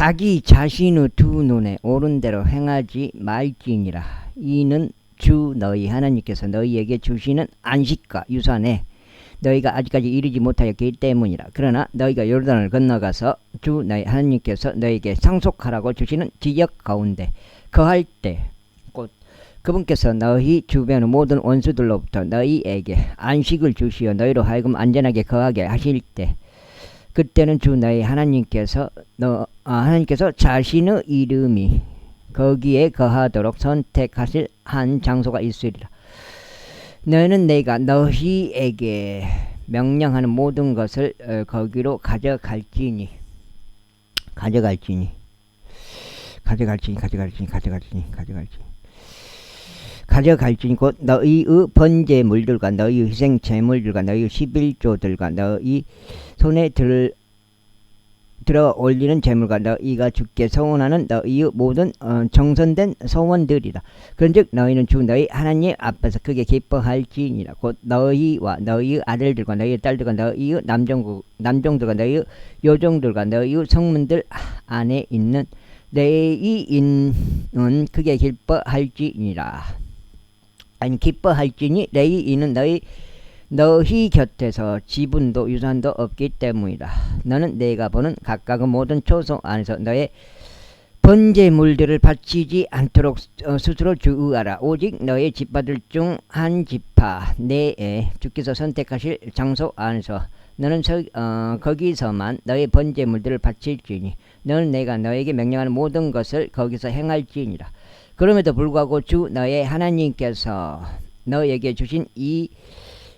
자기 자신의 두 눈에 옳은 대로 행하지 말지니라. 이는 주 너희 하나님께서 너희에게 주시는 안식과 유산에 너희가 아직까지 이르지 못하였기 때문이라. 그러나 너희가 요르단을 건너가서 주 너희 하나님께서 너희에게 상속하라고 주시는 지역 가운데 거할 때 곧 그분께서 너희 주변의 모든 원수들로부터 너희에게 안식을 주시어 너희로 하여금 안전하게 거하게 하실 때 그때는 주 너희 하나님께서 자신의 이름이 거기에 거하도록 선택하실 한 장소가 있으리라. 너희는 내가 너희에게 명령하는 모든 것을 거기로 가져갈지니 곧 너희의 번제물들과 너희의 희생 제물들과 너희의 11조들과 너희 손에 들어 올리는 제물과 너희가 주께 서원하는 너희의 모든 정선된 소원들이라. 그런즉 너희는 주 너희 하나님 앞에서 크게 기뻐할지니라. 곧 너희와 너희의 아들들과 너희의 딸들과 너희의 남종들과 너희의 여종들과 너희의 성문들 안에 있는 레위인은 크게 기뻐할지니라. 아니 기뻐할지니 레위인은 너희 곁에서 지분도 유산도 없기 때문이다. 너는 내가 보는 각각의 모든 초소 안에서 너의 번제물들을 바치지 않도록 스스로 주의하라. 오직 너의 지파들 중 한 지파 내에 주께서 선택하실 장소 안에서 너는 거기서만 너의 번제물들을 바칠지니 너는 내가 너에게 명령하는 모든 것을 거기서 행할지니라. 그럼에도 불구하고 주 너의 하나님께서 너에게 주신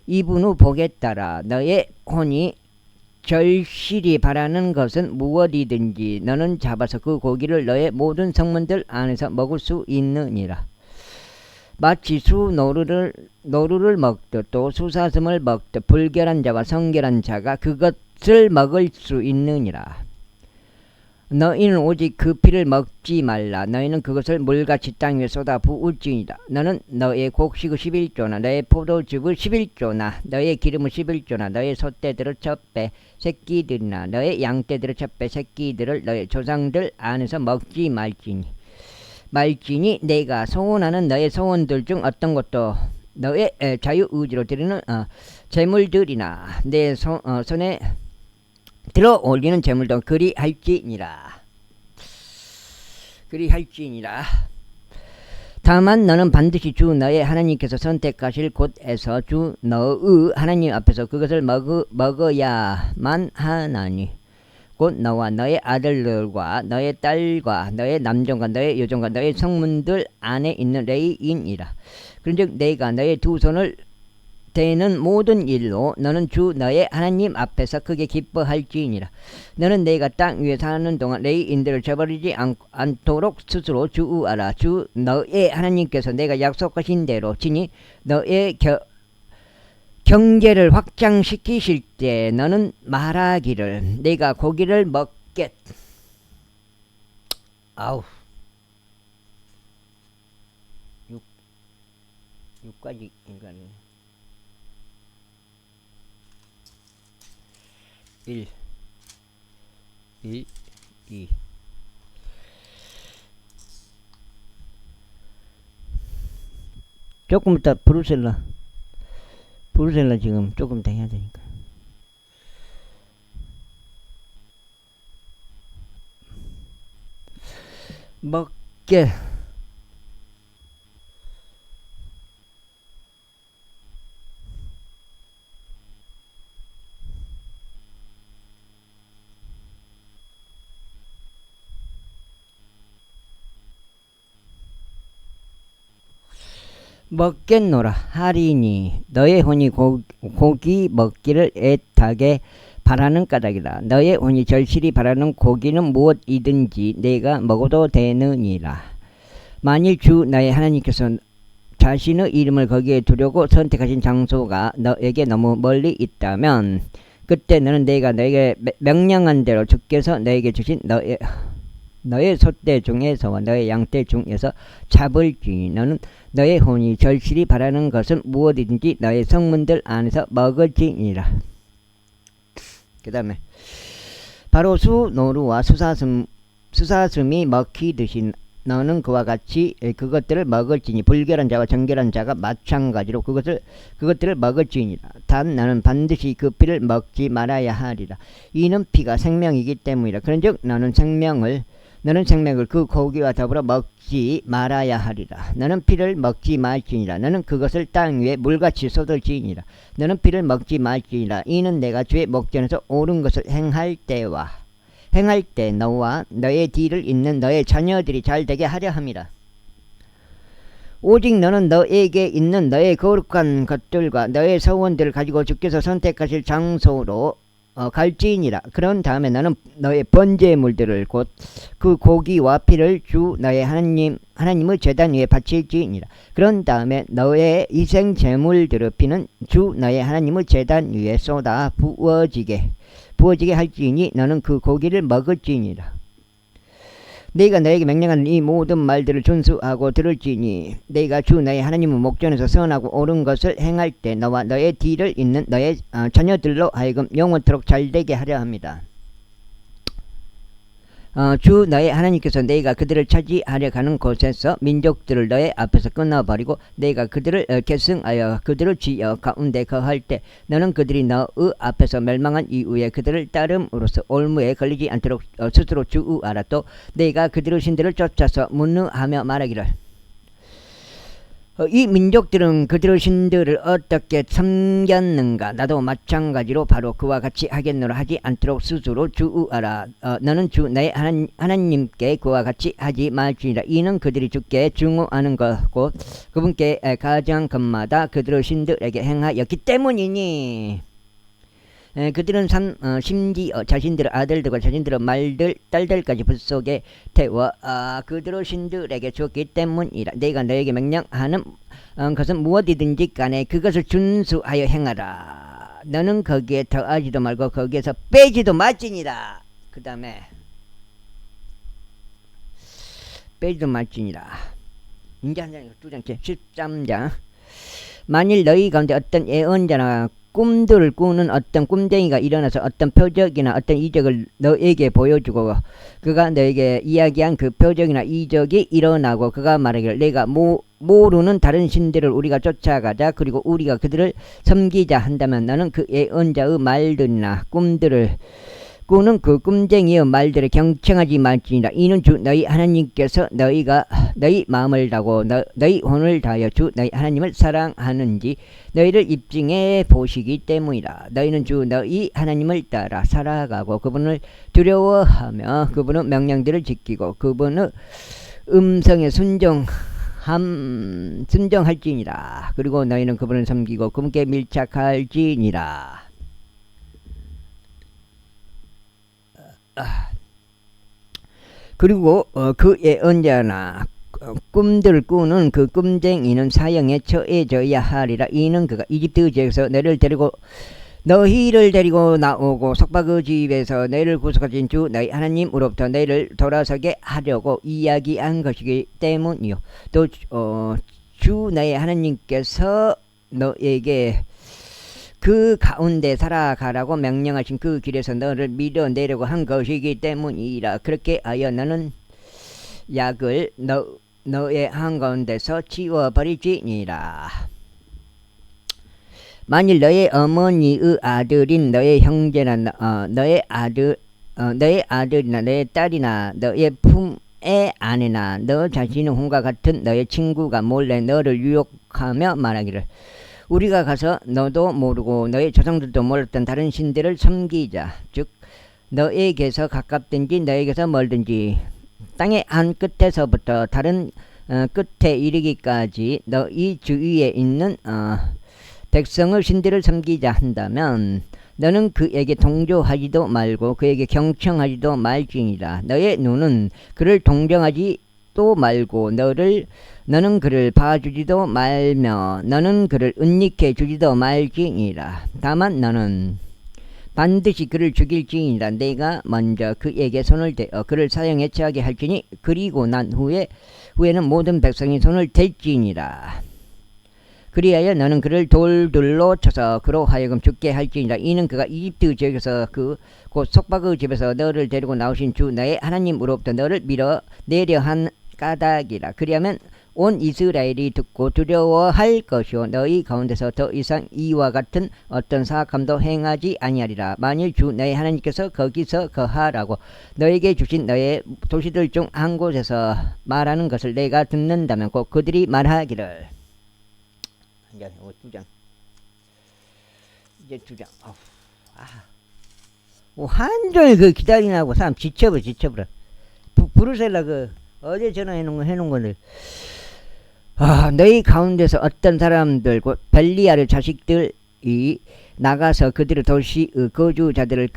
이분의 복에 따라 너의 혼이 절실히 바라는 것은 무엇이든지 너는 잡아서 그 고기를 너의 모든 성문들 안에서 먹을 수 있느니라. 마치 노루를 먹듯 또 수사슴을 먹듯 불결한 자와 성결한 자가 그것을 먹을 수 있느니라. 너희는 오직 그 피를 먹지 말라. 너희는 그것을 물같이 땅 위에 쏟아 부을지니라. 너는 너의 곡식의 11조나 너의 포도즙의 11조나 너의 기름의 11조나 너의 소떼들의 첫배 새끼들이나 너의 양떼들의 첫배 새끼들을 너의 조상들 안에서 먹지 말지니 내가 소원하는 너의 소원들 중 어떤 것도 너의 자유의지로 드리는 제물들이나 내 손에 들어 올리는 제물도 그리할지니라. 다만 너는 반드시 주 너의 하나님께서 선택하실 곳에서 주 너의 하나님 앞에서 그것을 먹어야만 하나니 곧 너와 너의 아들들과 너의 딸과 너의 남종과 너의 여종과 너의 성문들 안에 있는 레위인이라. 그런즉 내가 너의 두 손을 되는 모든 일로 너는 주 너의 하나님 앞에서 크게 기뻐할지니라. 너는 내가 땅 위에 사는 동안 레위인들을 저버리지 않도록 스스로 주의하라. 주 너의 하나님께서 내가 약속하신 대로 친히 너의 경계를 확장시키실 때 너는 말하기를 내가 고기를 먹겠. 육까지 인간이 1, 2, 2 조금 이따 브루셀라 지금 조금 더 해야 되니까 먹게 먹겠노라 하리니 너의 혼이 고기 먹기를 애타게 바라는 까닭이라. 너의 혼이 절실히 바라는 고기는 무엇이든지 내가 먹어도 되느니라. 만일 주 너의 하나님께서 자신의 이름을 거기에 두려고 선택하신 장소가 너에게 너무 멀리 있다면 그때 너는 내가 너에게 명령한 대로 주께서 너에게 주신 너의 소떼 중에서와 너의 양떼 중에서 잡을지니 너는 너의 혼이 절실히 바라는 것은 무엇이든지 너의 성문들 안에서 먹을지니라. 그 다음에 바로 수노루와 수사슴 수사슴이 먹히듯이 너는 그와 같이 그것들을 먹을지니 불결한 자와 정결한 자가 마찬가지로 그것들을 먹을지니라. 단 너는 반드시 그 피를 먹지 말아야 하리라. 이는 피가 생명이기 때문이라. 그런즉 너는 생명을 그 고기와 더불어 먹지 말아야 하리라. 너는 피를 먹지 말지니라. 너는 그것을 땅 위에 물같이 쏟을지니라. 너는 피를 먹지 말지니라. 이는 내가 주의 목전에서 옳은 것을 행할 때 너와 너의 뒤를 잇는 너의 자녀들이 잘되게 하려 함이라. 오직 너는 너에게 있는 너의 거룩한 것들과 너의 서원들을 가지고 주께서 선택하실 장소로 갈지니라. 그런 다음에 너는 너의 번제물들을 곧 그 고기와 피를 주 너의 하나님의 제단 위에 바칠지니라. 그런 다음에 너의 희생 제물들의 피는 주 너의 하나님의 제단 위에 쏟아 부어지게 할지니 너는 그 고기를 먹을지니라. 내가 너에게 명령하는 이 모든 말들을 준수하고 들을지니 내가 주 너의 하나님의 목전에서 선하고 옳은 것을 행할 때 너와 너의 뒤를 잇는 너의 자녀들로 하여금 영원토록 잘되게 하려 합니다. 주 너의 하나님께서 내가 그들을 차지하려 가는 곳에서 민족들을 너의 앞에서 끊어버리고 내가 그들을 계승하여 그들을 지어 가운데 거할 때 너는 그들이 너의 앞에서 멸망한 이후에 그들을 따름으로써 올무에 걸리지 않도록 스스로 주의하라. 또 내가 그들의 신들을 쫓아서 문의하며 말하기를 이 민족들은 그들의 신들을 어떻게 섬겼는가. 나도 마찬가지로 바로 그와 같이 하겠노라 하지 않도록 스스로 주의하라. 너는 주 너의 하나님께 그와 같이 하지 말지니라. 이는 그들이 주께 증오하는 것고 그분께 가장 것마다 그들의 신들에게 행하였기 때문이니 그들은 심지어 자신들의 아들들과 자신들의 말들 딸들까지 불 속에 태워 그들의 신들에게 줬기 때문이라. 내가 너에게 명령하는 것은 무엇이든지 간에 그것을 준수하여 행하라. 너는 거기에 더하지도 말고 거기에서 빼지도 말지니라. 그 다음에 빼지도 말지니라. 이제 한 장, 두 장째 13장. 만일 너희 가운데 어떤 예언자나 꿈들을 꾸는 어떤 꿈쟁이가 일어나서 어떤 표적이나 어떤 이적을 너에게 보여주고 그가 너에게 이야기한 그 표적이나 이적이 일어나고 그가 말하기를 내가 모르는 다른 신들을 우리가 쫓아가자 그리고 우리가 그들을 섬기자 한다면 너는 그 예언자의 말들이나 꿈들을 꾸는 그 꿈쟁이의 말들을 경청하지 말지니라. 이는 주 너희 하나님께서 너희 마음을 다하고 너희 혼을 다하여 주 너희 하나님을 사랑하는지 너희를 입증해 보시기 때문이라. 너희는 주 너희 하나님을 따라 살아가고 그분을 두려워하며 그분의 명령들을 지키고 그분의 음성에 순종할지니라. 그리고 너희는 그분을 섬기고 그분께 밀착할지니라. 그리고 그 예언자나 꿈들을 꾸는 그 꿈쟁이는 사형에 처해져야 하리라. 이는 그가 이집트 지역에서 너희를 데리고 나오고 속박의 집에서 너희를 구속하신 주 너희 하나님으로부터 너희를 돌아서게 하려고 이야기한 것이기 때문이요. 또 주 너희 하나님께서 너에게 그 가운데 살아가라고 명령하신 그 길에서 너를 밀어내려고 한 것이기 때문이라. 그렇게 하여 너는 약을 너의 한가운데서 지워버리지니라. 만일 너의 어머니의 아들인 너의 형제나 너의 아들이나 너의 딸이나 너의 품의 아내나 너 자신의 혼과 같은 너의 친구가 몰래 너를 유혹하며 말하기를 우리가 가서 너도 모르고 너의 조상들도 몰랐던 다른 신들을 섬기자. 즉 너에게서 가깝든지 너에게서 멀든지 땅의 한 끝에서부터 다른 끝에 이르기까지 너희 주위에 있는 백성의 신들을 섬기자 한다면 너는 그에게 동조하지도 말고 그에게 경청하지도 말지니라. 너의 눈은 그를 동정하지도 말고 너는 그를 봐주지도 말며 너는 그를 은닉해 주지도 말지니라. 다만 너는 반드시 그를 죽일지니라. 내가 먼저 그에게 손을 대어 그를 사형에 처하게 할지니 그리고 난 후에는 모든 백성이 손을 댈지니라. 그리하여 너는 그를 돌들로 쳐서 그로 하여금 죽게 할지니라. 이는 그가 이집트 지역에서 곧 속박의 집에서 너를 데리고 나오신 주 너의 하나님으로부터 너를 밀어 내려 한 까닭이라. 그리하면 온 이스라엘이 듣고 두려워할 것이요 너희 가운데서 더 이상 이와 같은 어떤 사악함도 행하지 아니하리라. 만일 주 너희 하나님께서 거기서 거하라고 너에게 주신 너의 도시들 중 한 곳에서 말하는 것을 내가 듣는다면 곧 그들이 말하기를 이제 2장 이제 2장 한종일 그 기다리나고 사람 지쳐버려. 부르셀라 어제 전화해놓은 거를 너희 가운데서 어떤 사람들 곧 벨리알의 자식들이 나가서 그들의 도시 거주자들을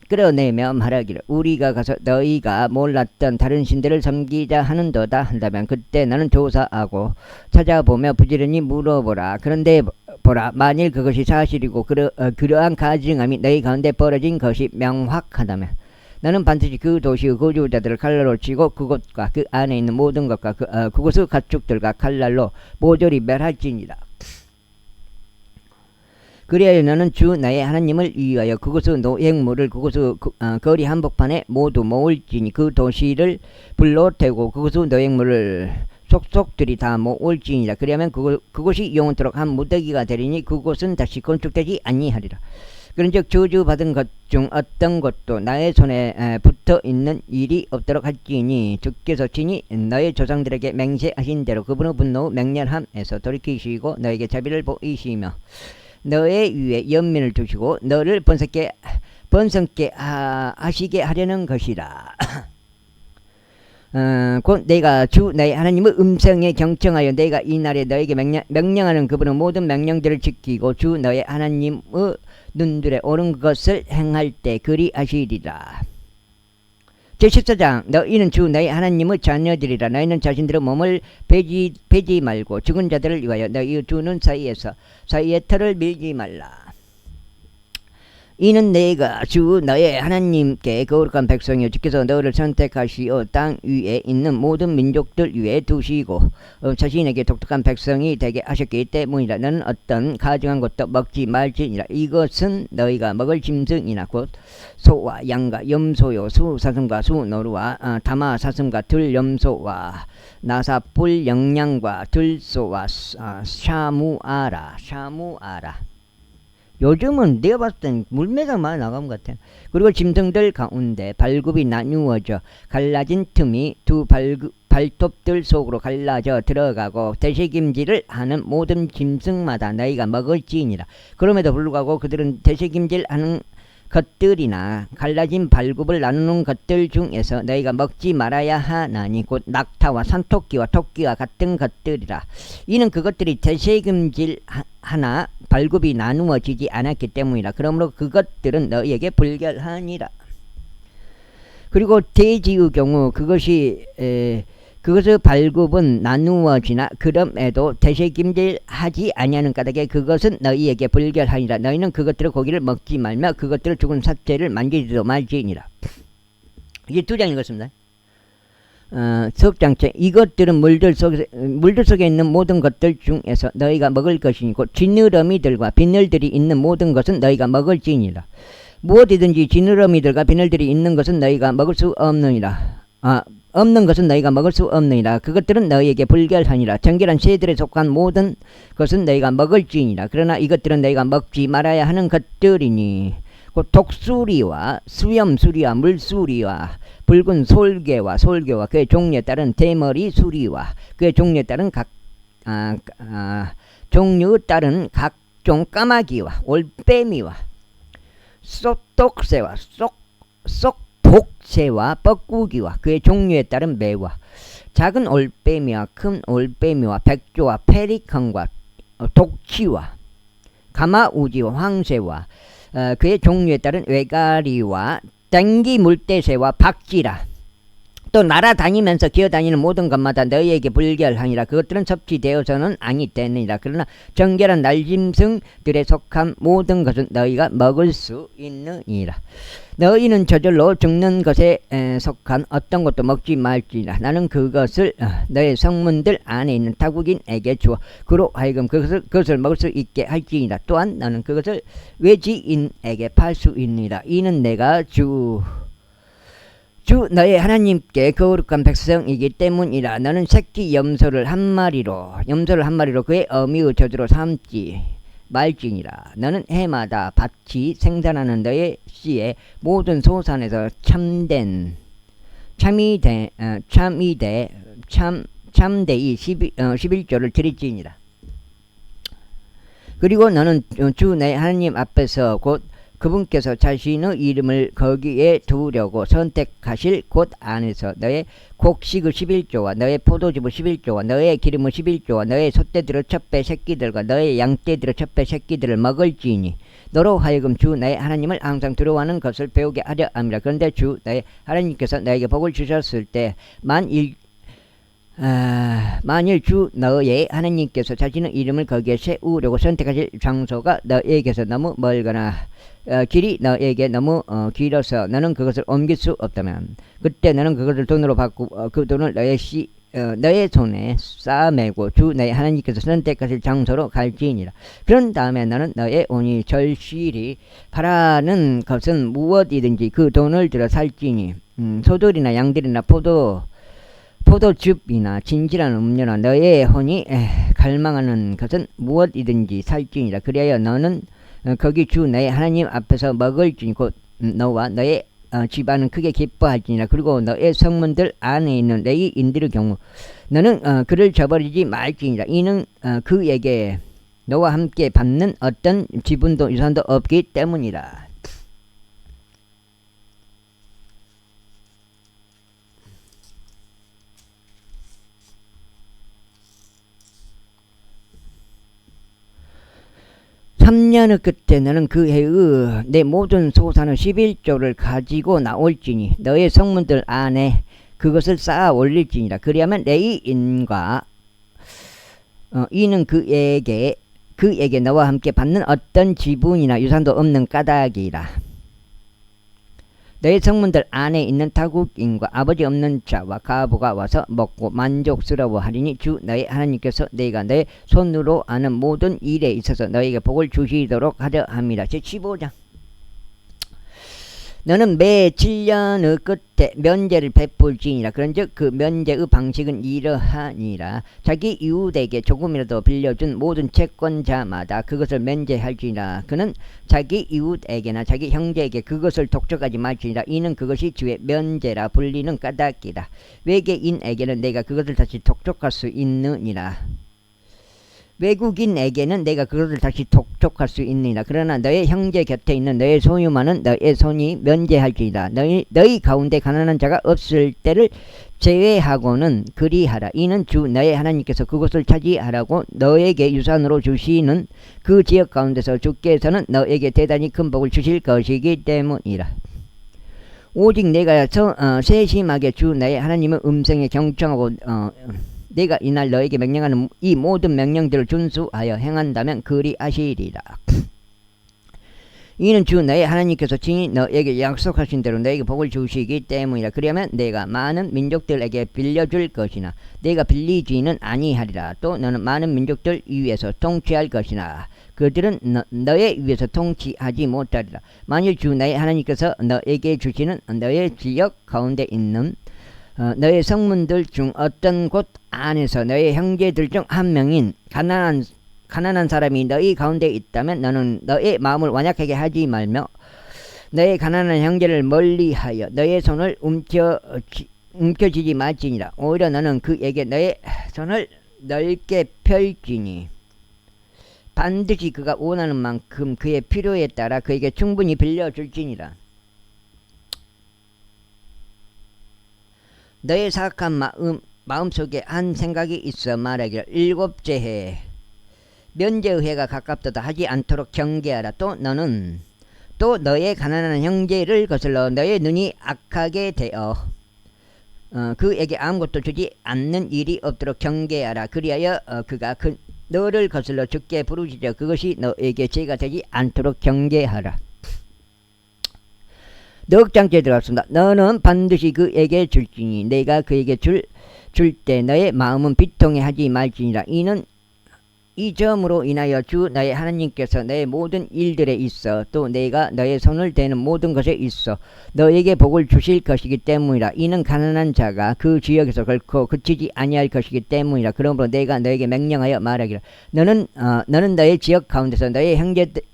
끌어내며 말하기를 우리가 가서 너희가 몰랐던 다른 신들을 섬기자 하는도다 한다면 그때 나는 조사하고 찾아보며 부지런히 물어보라. 그런데 보라, 만일 그것이 사실이고 그러한 가증함이 너희 가운데 벌어진 것이 명확하다면 나는 반드시 그 도시의 거주자들을 칼날로 치고 그곳과 그 안에 있는 모든 것과 그곳의 가축들과 칼날로 모조리 멸할지니라. 그리하여 너는 주 나의 하나님을 위하여 그곳의 노획물을 그곳의 거리 한복판에 모두 모을지니 그 도시를 불로 태우고 그곳의 노획물을 속속들이 다 모을지니라. 그리하면 그곳이 영원토록 한 무더기가 되리니 그곳은 다시 건축되지 아니하리라. 그런즉 저주받은 것 중 어떤 것도 나의 손에 붙어 있는 일이 없도록 할지니 주께서 친히 너의 조상들에게 맹세하신 대로 그분의 분노 맹렬함에서 돌이키시고 너에게 자비를 보이시며 너의 위에 연민을 두시고 너를 번성케 하시게 하려는 것이라. 곧 내가 주 너의 하나님의 음성에 경청하여 내가 이 날에 너에게 명령하는 그분의 모든 명령들을 지키고 주 너의 하나님의 눈들에 옳은 것을 행할 때 그리하시리라. 제14장 너희는 주 너희 하나님의 자녀들이라. 너희는 자신들의 몸을 베지 말고 죽은 자들을 위하여 너희 두 눈 사이에 털을 밀지 말라. 이는 내가 주 너의 하나님께 거룩한 백성이요 주께서 너를 선택하시어 땅 위에 있는 모든 민족들 위에 두시고 자신에게 독특한 백성이 되게 하셨기 때문이라. 너는 어떤 가증한 것도 먹지 말지니라. 이것은 너희가 먹을 짐승이나 곧 소와 양과 염소요 수사슴과 수노루와 다마 사슴과 들염소와 나사뿔 영양과 들소와 샤무아라. 요즘은 내가 봤을 땐 물매가 많이 나간 것 같아. 그리고 짐승들 가운데 발굽이 나누어져 갈라진 틈이 두 발톱들 속으로 갈라져 들어가고 되새김질을 하는 모든 짐승마다 너희가 먹을지니라. 그럼에도 불구하고 그들은 되새김질 하는 것들이나 갈라진 발굽을 나누는 것들 중에서 너희가 먹지 말아야 하나니 곧 낙타와 산토끼와 토끼와 같은 것들이라. 이는 그것들이 되새김질 하나 발굽이 나누어지지 않았기 때문이라. 그러므로 그것들은 너희에게 불결하니라. 그리고 돼지의 경우 그것의 발굽은 나누어지나 그럼에도 되새김질 하지 아니하는 까닭에 그것은 너희에게 불결하니라. 너희는 그것들의 고기를 먹지 말며 그것들의 죽은 사체를 만지지도 말지니라. 이게 2장 읽었습니다. 석장체 이것들은 물들 속에 있는 모든 것들 중에서 너희가 먹을 것이니고 지느러미들과 비늘들이 있는 모든 것은 너희가 먹을지니라. 무엇이든지 지느러미들과 비늘들이 있는 것은 너희가 먹을 수 없느니라. 없는 것은 너희가 먹을 수 없느니라. 그것들은 너희에게 불결하니라. 정결한 새들에 속한 모든 것은 너희가 먹을지니라. 그러나 이것들은 너희가 먹지 말아야 하는 것들이니 곧 독수리와 수염수리와 물수리와 붉은 솔개와 그의 종류에 따른 대머리 수리와 그의 종류에 따른 종류에 따른 각종 까마귀와 올빼미와 쏙독새와 쏙독새와 뻐꾸기와 그의 종류에 따른 매와 작은 올빼미와 큰 올빼미와 백조와 페리컨과 독치와 가마우지와 황새와 그의 종류에 따른 외가리와 땡기 물대새와 박쥐라. 또 날아다니면서 기어다니는 모든 것마다 너희에게 불결하니라. 그것들은 섭취되어서는 아니 되느니라. 그러나 정결한 날짐승들에 속한 모든 것은 너희가 먹을 수 있느니라. 너희는 저절로 죽는 것에 속한 어떤 것도 먹지 말지니라. 나는 그것을 너희 성문들 안에 있는 타국인에게 주어 그로 하여금 그것을 먹을 수 있게 할지니라. 또한 너는 그것을 외지인에게 팔 수 있느니라. 이는 내가 주 너의 하나님께 거룩한 백성이기 때문이라. 너는 새끼 염소를 한 마리로 그의 어미의 저주로 삼지 말지니라. 너는 해마다 밭이 생산하는 너의 씨의 모든 소산에서 참되이 11조를 드릴지니라. 그리고 너는 주 내 하나님 앞에서 곧 그분께서 자신의 이름을 거기에 두려고 선택하실 곳 안에서 너의 곡식의 11조와 너의 포도즙의 11조와 너의 기름의 11조와 너의 소떼들의 첫 배 새끼들과 너의 양떼들의 첫 배 새끼들을 먹을지니 너로 하여금 주 너의 하나님을 항상 두려워하는 것을 배우게 하려 함이라. 그런데 주 너의 하나님께서 너에게 복을 주셨을 때 만일 주 너의 하나님께서 자신의 이름을 거기에 세우려고 선택하실 장소가 너에게서 너무 멀거나 길이 너에게 너무 길어서 너는 그것을 옮길 수 없다면 그때 너는 그것을 돈으로 바꾸고 그 돈을 너의 손에 쌓아매고 주 너의 하나님께서 선택하실 장소로 갈지니라. 그런 다음에 너는 너의 온이 절실히 바라는 것은 무엇이든지 그 돈을 들어 살지니 소들이나 양들이나 포도즙이나 진실한 음료나 너의 혼이 갈망하는 것은 무엇이든지 살지니라. 그리하여 너는 거기 주 너의 하나님 앞에서 먹을지니 곧 너와 너의 집안은 크게 기뻐할지니라. 그리고 너의 성문들 안에 있는 레위인들의 경우 너는 그를 저버리지 말지니라. 이는 그에게 너와 함께 받는 어떤 지분도 유산도 없기 때문이라. (3년의) 끝에 너는 그 해의 내 모든 소산의 11조를 가지고 나올지니 너의 성문들 안에 그것을 쌓아 올릴지니라. 그리하면 레위인과 이는 그에게 너와 함께 받는 어떤 지분이나 유산도 없는 까닭이라. 너의 성문들 안에 있는 타국인과 아버지 없는 자와 가부가 와서 먹고 만족스러워하리니 주 너의 하나님께서 너희가 너의 손으로 하는 모든 일에 있어서 너희에게 복을 주시도록 하려 함이라. 제15장. 너는 매 7년의 끝에 면제를 베풀지니라. 그런즉 그 면제의 방식은 이러하니라. 자기 이웃에게 조금이라도 빌려준 모든 채권자마다 그것을 면제할지니라. 그는 자기 이웃에게나 자기 형제에게 그것을 독촉하지 말지니라. 이는 그것이 주의 면제라 불리는 까닭이라. 외계인에게는 내가 그것을 다시 독촉할 수 있느니라. 외국인에게는 내가 그것을 다시 독촉할 수 있느니라. 그러나 너의 형제 곁에 있는 너의 소유만은 너의 손이 면제할지니라. 너희 가운데 가난한 자가 없을 때를 제외하고는 그리하라. 이는 주 너의 하나님께서 그곳을 차지하라고 너에게 유산으로 주시는 그 지역 가운데서 주께서는 너에게 대단히 큰 복을 주실 것이기 때문이라. 오직 내가 세심하게 주 너의 하나님의 음성에 경청하고 내가 이날 너에게 명령하는 이 모든 명령들을 준수하여 행한다면 그리하시리라. 이는 주 너의 하나님께서 친히 너에게 약속하신 대로 너에게 복을 주시기 때문이라. 그러면 내가 많은 민족들에게 빌려줄 것이나 내가 빌리지는 아니하리라. 또 너는 많은 민족들 위에서 통치할 것이나 그들은 너의 위에서 통치하지 못하리라. 만일 주 너의 하나님께서 너에게 주시는 너의 지역 가운데 있는 너의 성문들 중 어떤 곳 안에서 너의 형제들 중 한 명인 가난한 사람이 너희 가운데 있다면 너는 너의 마음을 완약하게 하지 말며 너의 가난한 형제를 멀리하여 너의 손을 움켜쥐지 말지니라. 오히려 너는 그에게 너의 손을 넓게 펼지니 반드시 그가 원하는 만큼 그의 필요에 따라 그에게 충분히 빌려줄지니라. 너의 사악한 마음속에 한 생각이 있어 말하기를 일곱째 해 면제의 해가 가깝도다 하지 않도록 경계하라. 또 너는 또 너의 가난한 형제를 거슬러 너의 눈이 악하게 되어 그에게 아무것도 주지 않는 일이 없도록 경계하라. 그리하여 그가 너를 거슬러 죽게 부르짖어 그것이 너에게 죄가 되지 않도록 경계하라. 넉 장째 들어갔습니다. 너는 반드시 그에게 줄지니 내가 그에게 줄 때 너의 마음은 비통해하지 말지니라. 이는 이 점으로 인하여 주 너의 하나님께서 너의 모든 일들에 있어 또 내가 너의 손을 대는 모든 것에 있어 너에게 복을 주실 것이기 때문이라. 이는 가난한 자가 그 지역에서 결코 그치지 아니할 것이기 때문이라. 그러므로 내가 너에게 명령하여 말하기를 너는 너의 지역 가운데서 너의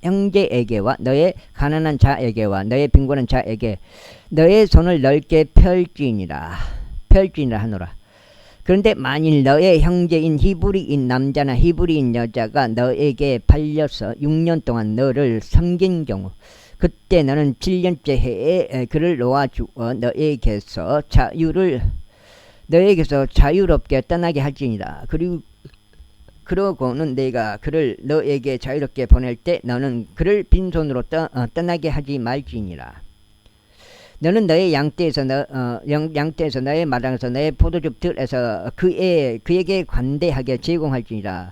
형제에게와 너의 가난한 자에게와 너의 빈곤한 자에게 너의 손을 넓게 펼지니라 하노라. 그런데 만일 너의 형제인 히브리인 남자나 히브리인 여자가 너에게 팔려서 6년 동안 너를 섬긴 경우 그때 너는 7년째 해에 그를 놓아주어 너에게서 자유롭게 떠나게 할지니라. 그러고는 내가 그를 너에게 자유롭게 보낼 때 너는 그를 빈손으로 떠나게 하지 말지니라. 너는 너의 양떼에서 너의 마당에서 너의 포도즙 들에서 그에게 관대하게 제공할지니라.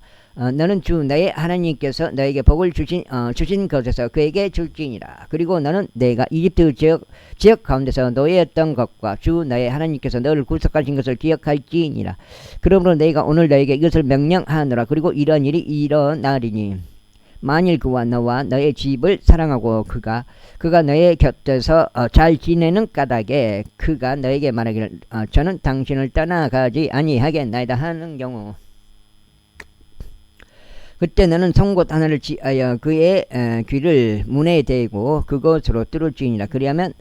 너는 주 너의 하나님께서 너에게 복을 주신 것에서 그에게 줄지니라. 그리고 너는 내가 이집트 지역 가운데서 노예였던 것과 주 너의 하나님께서 너를 구속하신 것을 기억할지니라. 그러므로 내가 오늘 너에게 이것을 명령하노라. 그리고 이런 일이 일어나리니 만일 그와 너와 너의 집을 사랑하고 그가 너의 곁에서 잘 지내는 까닭에 그가 너에게 말하기를 저는 당신을 떠나가지 아니하겠나이다 하는 경우 그때 너는 송곳 하나를 지하여 그의 귀를 문에 대고 그것으로 뚫을지니라. 그리하면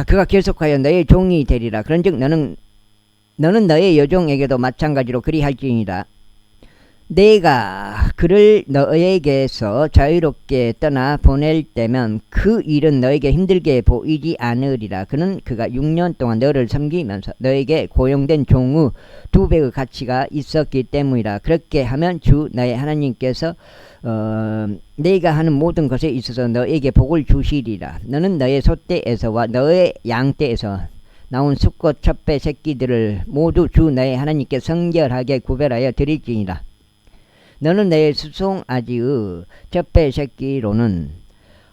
그가 계속하여 너의 종이 되리라. 그런즉 너는 너의 여종에게도 마찬가지로 그리할지니라. 내가 그를 너에게서 자유롭게 떠나 보낼 때면 그 일은 너에게 힘들게 보이지 않으리라. 그가 6년 동안 너를 섬기면서 너에게 고용된 종의 2배의 가치가 있었기 때문이라. 그렇게 하면 주 너의 하나님께서 내가 하는 모든 것에 있어서 너에게 복을 주시리라. 너는 너의 소떼에서와 너의 양떼에서 나온 수컷 첩배 새끼들을 모두 주 너의 하나님께 성결하게 구별하여 드릴지니라. 너는 내 수송아지의 첩배 새끼로는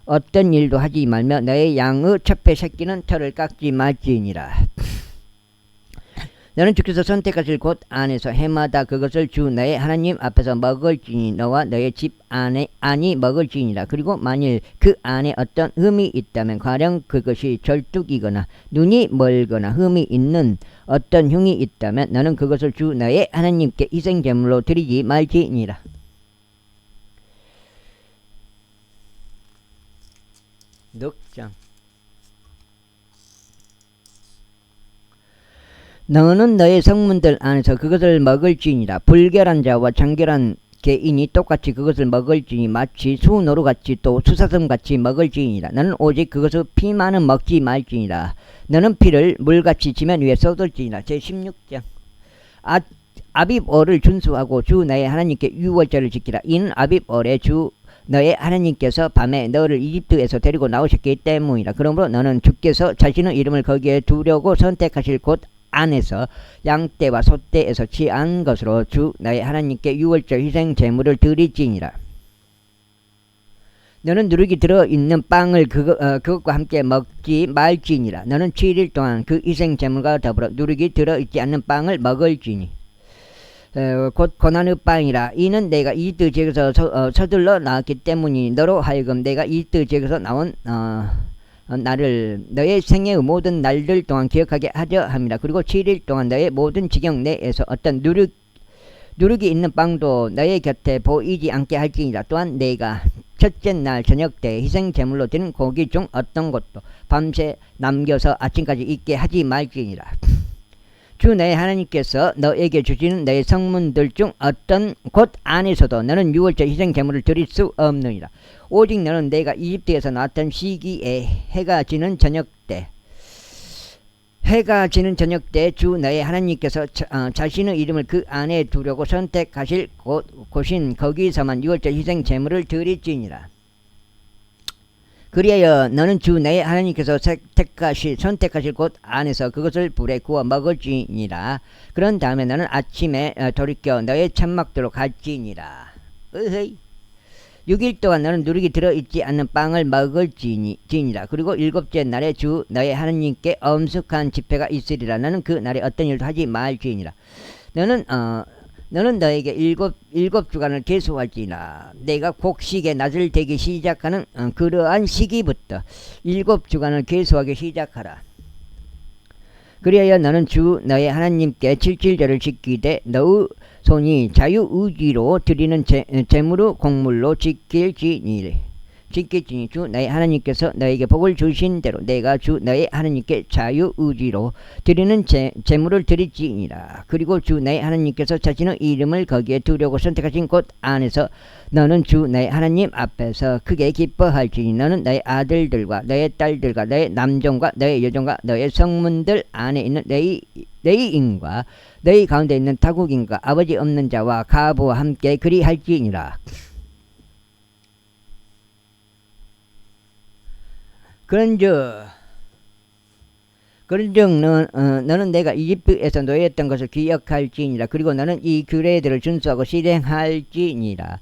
어떤 일도 하지 말며 너의 양의 첩배 새끼는 털을 깎지 말지니라. 너는 주께서 선택하실 곳 안에서 해마다 그것을 주 너의 하나님 앞에서 먹을지니 너와 너의 집 안이 먹을지니라. 그리고 만일 그 안에 어떤 흠이 있다면 가령 그것이 절뚝이거나 눈이 멀거나 흠이 있는 어떤 흉이 있다면 너는 그것을 주 너의 하나님께 희생제물로 드리지 말지니라. 넉장. 너는 너의 성문들 안에서 그것을 먹을지니라. 불결한 자와 정결한 개인이 똑같이 그것을 먹을지니 마치 수노루같이 또 수사슴같이 먹을지니라. 너는 오직 그것의 피만은 먹지 말지니라. 너는 피를 물같이 지면 위에 쏟을지니라. 제16장. 아빕월을 준수하고 주 너의 하나님께 유월절을 지키라. 이는 아빕월에 주 너의 하나님께서 밤에 너를 이집트에서 데리고 나오셨기 때문이라. 그러므로 너는 주께서 자신의 이름을 거기에 두려고 선택하실 곳 안에서 양떼와 소떼에서 취한 것으로 주 너의 하나님께 유월절 희생 제물을 드릴지니라. 너는 누룩이 들어있는 빵을 그것과 함께 먹지 말지니라. 너는 7일 동안 그 희생 제물과 더불어 누룩이 들어있지 않는 빵을 먹을지니 곧 고난의 빵이라. 이는 내가 이집트 지역에서 서둘러 나왔기 때문이니 너로 하여금 내가 이집트 지역에서 나온 나를 너의 생애의 모든 날들 동안 기억하게 하려 함이라. 그리고 7일 동안 너의 모든 지경 내에서 어떤 누룩이 있는 빵도 너의 곁에 보이지 않게 할지니라. 또한 내가 첫째 날 저녁 때 희생 제물로 드린 고기 중 어떤 것도 밤새 남겨서 아침까지 있게 하지 말지니라. 주 너의 하나님께서 너에게 주시는 너의 성문들 중 어떤 곳 안에서도 너는 유월절 희생 제물을 드릴 수 없느니라. 오직 너는 내가 이집트에서 나왔던 시기에 해가 지는 저녁 때 주 너의 하나님께서 자신의 이름을 그 안에 두려고 선택하실 곳인 거기서만 유월절 희생 제물을 드릴지니라. 그리하여 너는 주 너의 하나님께서 선택하실 곳 안에서 그것을 불에 구워 먹을지니라. 그런 다음에 너는 아침에 돌이켜 너의 천막대로 갈지니라. 으헤이. 6일 동안 너는 누룩이 들어있지 않는 빵을 먹을지니라. 그리고 일곱째 날에 주 너의 하나님께 엄숙한 집회가 있으리라. 너는 그 날에 어떤 일도 하지 말지니라. 너는 너에게 일곱 주간을 계수할지니라. 내가 곡식의 낯을 대기 시작하는 그러한 시기부터 7주간을 계수하기 시작하라. 그리하여 너는 주 너의 하나님께 칠칠절을 지키되 너의 손이 자유의지로 드리는 제물의 곡물로 지킬지니 주 너의 하나님께서 너에게 복을 주신 대로 내가 주 너의 하나님께 자유의지로 드리는 제물을 드릴지니라. 그리고 주 너의 하나님께서 자신의 이름을 거기에 두려고 선택하신 곳 안에서 너는 주 너의 하나님 앞에서 크게 기뻐할지니 너는 너의 아들들과 너의 딸들과 너의 남종과 너의 여종과 너의 성문들 안에 있는 레위인과 너희 가운데 있는 타국인과 아버지 없는 자와 가부와 함께 그리할지니라. 그런즉 너는 내가 이집트에서 노예했던 것을 기억할지니라. 그리고 너는 이 규례들을 준수하고 실행할지니라.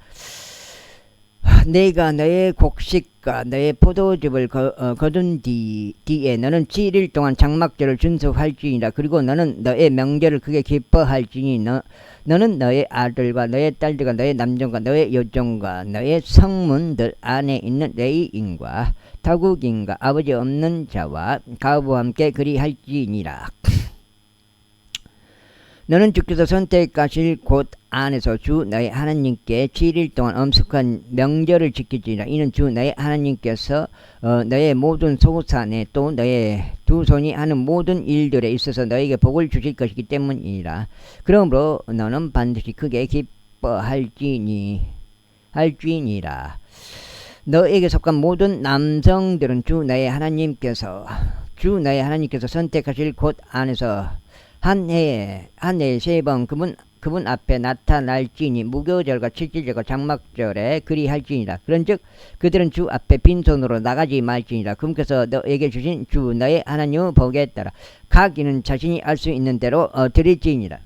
내가 너의 곡식과 너의 포도즙을 거둔 뒤에 너는 7일 동안 장막절을 준수할지니라. 그리고 너는 너의 명절을 크게 기뻐할지니 너는 너의 아들과 너의 딸들과 너의 남종과 너의 여종과 너의 성문들 안에 있는 레위인과 타국인과 아버지 없는 자와 가부와 함께 그리할지니라. 너는 주께서 선택하실 곳 안에서 주 너의 하나님께 7일 동안 엄숙한 명절을 지키지니라. 이는 주 너의 하나님께서 너의 모든 소산에 또 너의 두 손이 하는 모든 일들에 있어서 너에게 복을 주실 것이기 때문이니라. 그러므로 너는 반드시 크게 기뻐할지니라. 너에게 속한 모든 남성들은 주 너의 하나님께서 선택하실 곳 안에서 한 해에 3번 그분 앞에 나타날지니 무교절과 칠칠절과 장막절에 그리할지니라. 그런즉 그들은 주 앞에 빈손으로 나가지 말지니라. 그분께서 너에게 주신 주 너의 하나님의 복에 따라 각 이는 자신이 알 수 있는 대로 드릴지니라.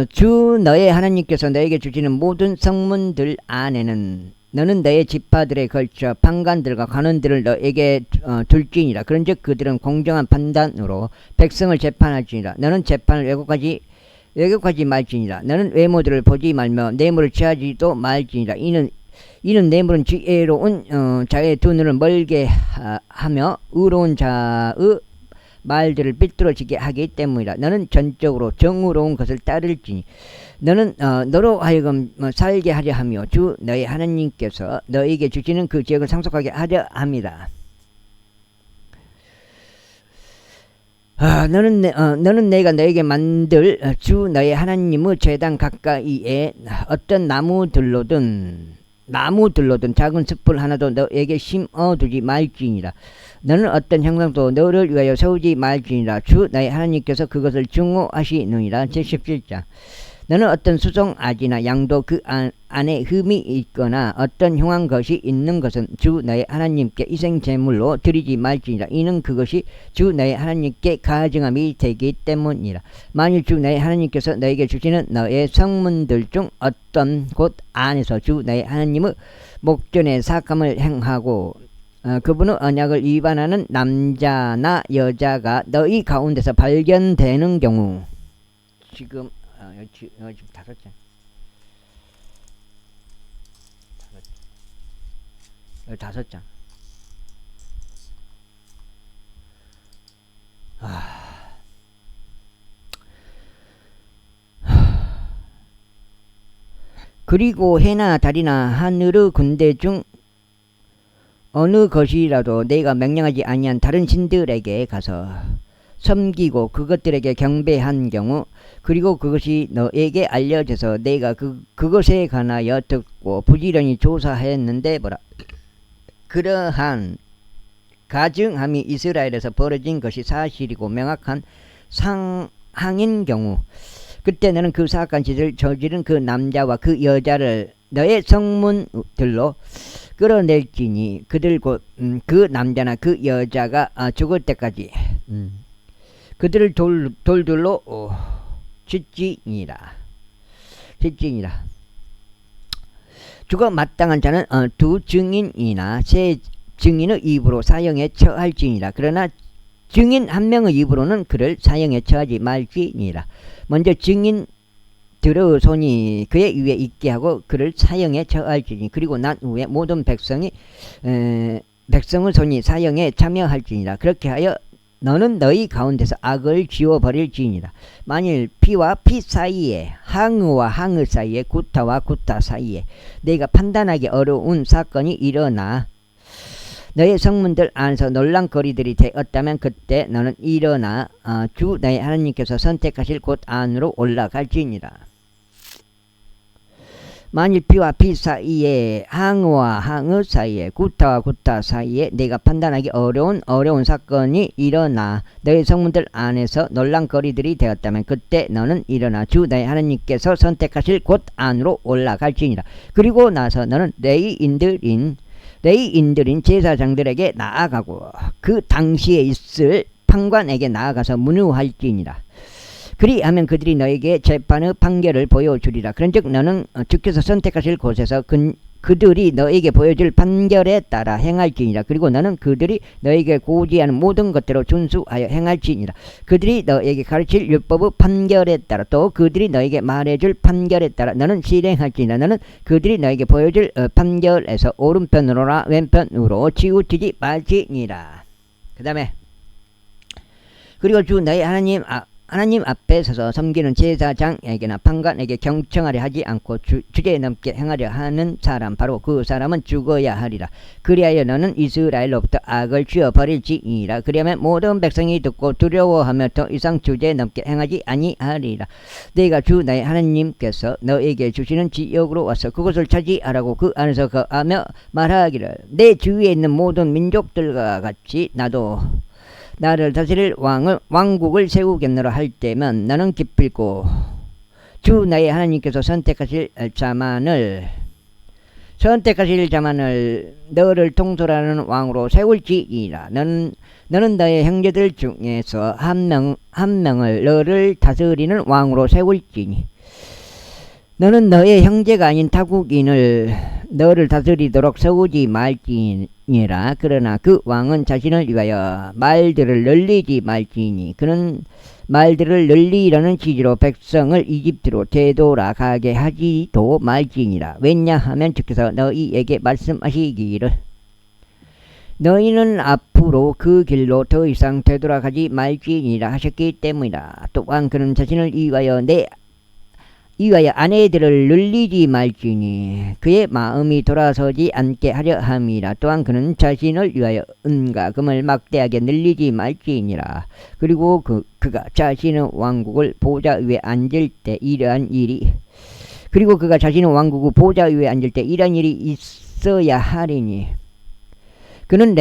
주 너의 하나님께서 너에게 주시는 모든 성문들 안에는 너는 너의 지파들에 걸쳐 판관들과 관원들을 너에게 둘지니라. 그런즉 그들은 공정한 판단으로 백성을 재판할지니라. 너는 재판을 왜곡하지 말지니라. 너는 외모들을 보지 말며 뇌물을 취하지도 말지니라. 이는 뇌물은 지혜로운 자의 두 눈을 멀게 하며 의로운 자의 말들을 삐뚤어지게 하기 때문이라. 너는 전적으로 정의로운 것을 따를지니 너는 너로 하여금 살게 하려 하며 주 너의 하나님께서 너에게 주시는 그 지역을 상속하게 하려 함이라. 너는 내가 너에게 만들 주 너의 하나님의 제단 가까이에 어떤 나무들로든 작은 숲을 하나도 너에게 심어두지 말지니라. 너는 어떤 형상도 너를 위하여 세우지 말지니라. 주 너의 하나님께서 그것을 증오하시느니라. 제17장. 너는 어떤 수송아지나 양도 그 안에 흠이 있거나 어떤 흉한 것이 있는 것은 주 너의 하나님께 희생제물로 드리지 말지니라. 이는 그것이 주 너의 하나님께 가증함이 되기 때문이라. 만일 주 너의 하나님께서 너에게 주시는 너의 성문들 중 어떤 곳 안에서 주 너의 하나님의 목전에 사악함을 행하고 그분의 언약을 위반하는 남자나 여자가 너희 가운데서 발견되는 경우, 지금 5장. 15장. 그리고 해나 달이나 하늘의 군대 중 어느 것이라도 내가 명령하지 아니한 다른 신들에게 가서 섬기고 그것들에게 경배한 경우, 그리고 그것이 너에게 알려져서 내가 그것에 관하여 듣고 부지런히 조사했는데 그러한 가증함이 이스라엘에서 벌어진 것이 사실이고 명확한 상항인 경우, 그때 너는 그 사악한 짓을 저지른 그 남자와 그 여자를 너의 성문들로 끌어낼지니 그들 곧 그 남자나 그 여자가 죽을 때까지 그들을 돌들로 짓지니라. 죽어 마땅한 자는 두 증인이나 세 증인의 입으로 사형에 처할지니라. 그러나 증인 한 명의 입으로는 그를 사형에 처하지 말지니라. 먼저 증인 들의 손이 그의 위에 있게 하고 그를 사형에 처할지니 그리고 난 후에 모든 백성의 손이 사형에 참여할지니라. 그렇게 하여 너는 너희 가운데서 악을 지워버릴지니라. 만일 피와 피 사이에 항의와 항의 사이에 구타와 구타 사이에 내가 판단하기 어려운 사건이 일어나 너의 성문들 안에서 놀랑거리들이 되었다면 그때 너는 일어나 주 너의 하나님께서 선택하실 곳 안으로 올라갈지니라. 만일 피와 피 사이에 항의와 항의 사이에 구타와 구타 사이에 내가 판단하기 어려운 사건이 일어나 너의 성문들 안에서 놀랑거리들이 되었다면 그때 너는 일어나 주 너의 하나님께서 선택하실 곳 안으로 올라갈지니라. 그리고 나서 너는 레위인들인 제사장들에게 나아가고 그 당시에 있을 판관에게 나아가서 문유할지니라. 그리하면 그들이 너에게 재판의 판결을 보여주리라. 그런즉 너는 주께서 선택하실 곳에서 그들이 너에게 보여줄 판결에 따라 행할지니라. 그리고 너는 그들이 너에게 고지하는 모든 것대로 준수하여 행할지니라. 그들이 너에게 가르칠 율법의 판결에 따라 또 그들이 너에게 말해줄 판결에 따라 너는 실행할지니라. 너는 그들이 너에게 보여줄 판결에서 오른편으로나 왼편으로 치우치지 말지니라. 그 다음에 그리고 주 너희 하나님 앞에 서서 섬기는 제사장에게나 판관에게 경청하려 하지 않고 주제 넘게 행하려 하는 사람 바로 그 사람은 죽어야 하리라. 그리하여 너는 이스라엘로부터 악을 지워버릴지니라. 그리하면 모든 백성이 듣고 두려워하며 더 이상 주제 넘게 행하지 아니하리라. 내가 주 너의 하나님께서 너에게 주시는 지역으로 와서 그곳을 차지하라고 그 안에서 거하며 말하기를 내 주위에 있는 모든 민족들과 같이 나를 다스릴 왕국을 세우겠노라 할 때면 너는 기필코 주 나의 하나님께서 선택하실 자만을 너를 통솔하는 왕으로 세울지니라. 너는 너의 형제들 중에서 한 명을 너를 다스리는 왕으로 세울지니 너는 너의 형제가 아닌 타국인을 너를 다스리도록 세우지 말지니라. 그러나 그 왕은 자신을 위하여 말들을 늘리지 말지니 그는 말들을 늘리려는 취지로 백성을 이집트로 되돌아가게 하지도 말지니라. 왜냐하면 주께서 너희에게 말씀하시기를 너희는 앞으로 그 길로 더 이상 되돌아가지 말지니라 하셨기 때문이라. 또한 그는 자신을 위하여 아내들을 늘리지 말지니 그의 마음이 돌아서지 않게 하려 함이라. 또한 그는 자신을 위하여 은과 금을 막대하게 늘리지 말지니라. 그리고 그가 자신의 왕국을 보좌 위에 앉을 때 이러한 일이 있어야 하리니 그는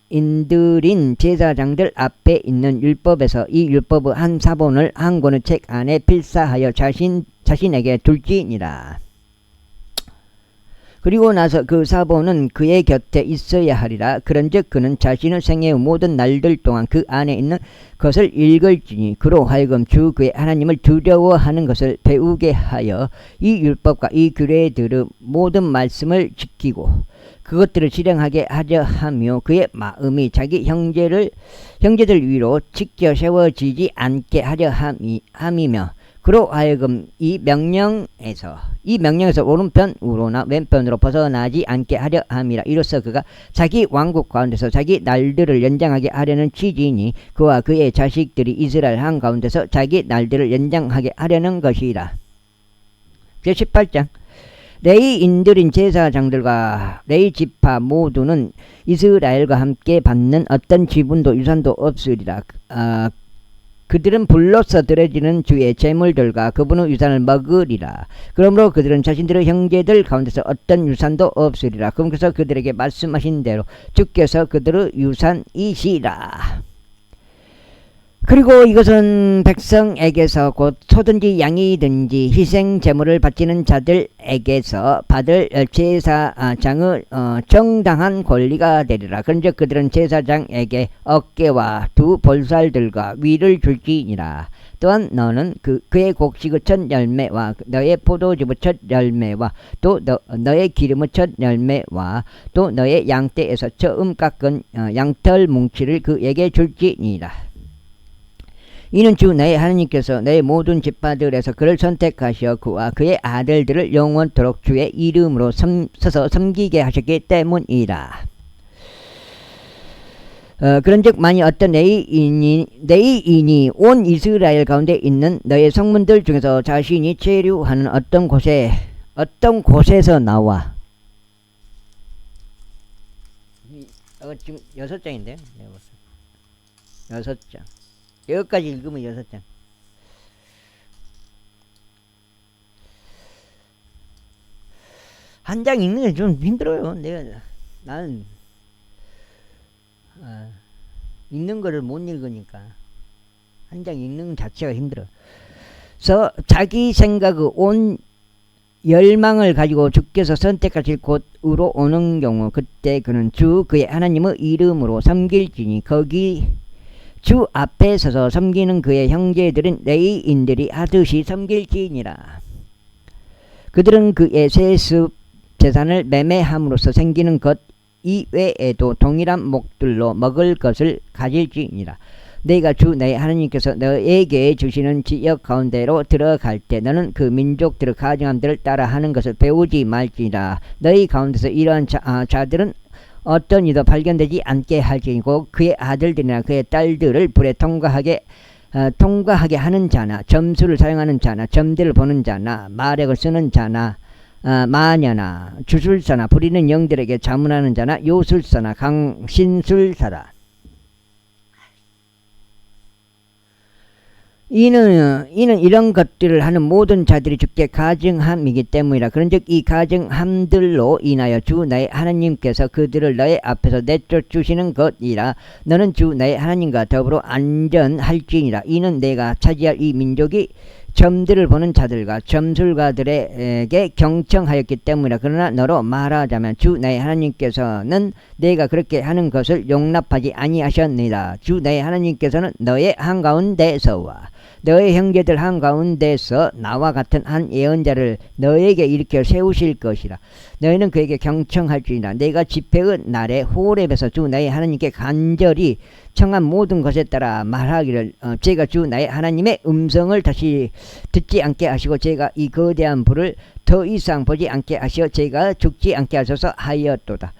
레위인들인 제사장들 앞에 있는 율법에서 이 율법의 한 사본을 한 권의 책 안에 필사하여 자신에게 둘지니라. 그리고 나서 그 사본은 그의 곁에 있어야 하리라. 그런즉 그는 자신의 생애의 모든 날들 동안 그 안에 있는 것을 읽을지니 그로 하여금 주 그의 하나님을 두려워하는 것을 배우게 하여 이 율법과 이 규례들의 모든 말씀을 지키고 그것들을 실행하게 하려 하며 그의 마음이 자기 형제들 위로 지켜 세워지지 않게 하려 함이며 그로 하여금 이 명령에서 오른편으로나 왼편으로 벗어나지 않게 하려 함이라. 이로써 그가 자기 왕국 가운데서 자기 날들을 연장하게 하려는 취지니 그와 그의 자식들이 이스라엘 한 가운데서 자기 날들을 연장하게 하려는 것이라. 제18장 레위인들인 제사장들과 레위 지파 모두는 이스라엘과 함께 받는 어떤 지분도 유산도 없으리라. 그들은 불로서 드려지는 주의 제물들과 그분의 유산을 먹으리라. 그러므로 그들은 자신들의 형제들 가운데서 어떤 유산도 없으리라. 그러면서 그들에게 말씀하신 대로 주께서 그들의 유산이시라. 그리고 이것은 백성에게서 곧 소든지 양이든지 희생 제물을 바치는 자들에게서 받을 제사장의 정당한 권리가 되리라. 그런즉 그들은 제사장에게 어깨와 두 볼살들과 위를 줄지니라. 또한 너는 그의 곡식의 첫 열매와 너의 포도즙의 첫 열매와 또 너의 기름의 첫 열매와 또 너의 양떼에서 처음 깎은 양털 뭉치를 그에게 줄지니라. 이는 주 너의 하나님께서 너의 모든 지파들에서 그를 선택하시어 그와 그의 아들들을 영원토록 주의 이름으로 서서 섬기게 하셨기 때문이라. 그런즉 만일 어떤 내인이 온 이스라엘 가운데 있는 너의 성문들 중에서 자신이 체류하는 어떤 곳에서 나와 지금 6장인데 6장 여기까지 읽으면 6장. 한 장 읽는 게 좀 힘들어요. 나는 읽는 거를 못 읽으니까 한 장 읽는 자체가 힘들어. 그래서 자기 생각의 온 열망을 가지고 주께서 선택하실 곳으로 오는 경우 그때 그는 주 그의 하나님의 이름으로 섬길지니 거기 주 앞에 서서 섬기는 그의 형제들은 레위인들이 하듯이 섬길지니라. 그들은 그의 세습 재산을 매매함으로써 생기는 것 이외에도 동일한 목들로 먹을 것을 가질지니라. 너희가 주 너희 하나님께서 너에게 주시는 지역 가운데로 들어갈 때 너는 그 민족들의 가증함들을 따라하는 것을 배우지 말지니라. 너희 가운데서 이러한 자들은 어떤 이도 발견되지 않게 할지니고 그의 아들들이나 그의 딸들을 불에 통과하게 하는 자나 점수를 사용하는 자나 점들을 보는 자나 마력을 쓰는 자나 마녀나 주술사나 부리는 영들에게 자문하는 자나 요술사나 강신술사라. 이는 이런 것들을 하는 모든 자들이 주께 가증함이기 때문이라. 그런즉 이 가증함들로 인하여 주 너의 하나님께서 그들을 너의 앞에서 내쫓으시는 것이라. 너는 주 너의 하나님과 더불어 안전할지니라. 이는 내가 차지할 이 민족이 점들을 보는 자들과 점술가들에게 경청하였기 때문이라. 그러나 너로 말하자면 주 너의 하나님께서는 내가 그렇게 하는 것을 용납하지 아니하셨느니라. 주 너의 하나님께서는 너의 한가운데서와 너의 형제들 한가운데서 나와 같은 한 예언자를 너에게 일으켜 세우실 것이라. 너희는 그에게 경청할지니라. 내가 집회의 날에 호렙에서 주 너의 하나님께 간절히 청한 모든 것에 따라 말하기를 제가 주 나의 하나님의 음성을 다시 듣지 않게 하시고 제가 이 거대한 불을 더 이상 보지 않게 하시어 제가 죽지 않게 하소서 하였도다.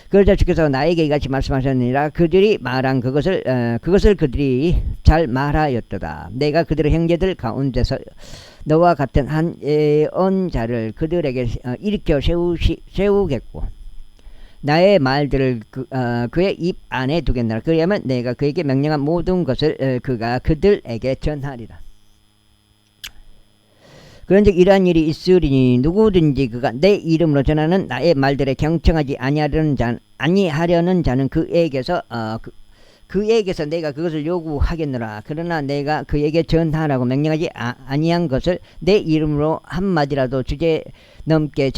그러자 주께서 나에게 이같이 말씀하셨느니라. 그들이 말한 그것을 그들이 잘 말하였도다. 내가 그들의 형제들 가운데서 너와 같은 한 예언자를 그들에게 일으켜 세우겠고 나의 말들을 그의 입 안에 두겠노라. 그리하면 내가 그에게 명령한 모든 것을 그가 그들에게 전하리라. 그런즉 이러한 일이 있으리니 누구든지 그가 내 이름으로 전하는 나의 말들에 경청하지 아니하려는 자는 그에게서 내가 그것을 요구하겠노라. 그러나 내가 그에게 전하라고 명령하지 아니한 것을 내 이름으로 한마디라도 주제 넘게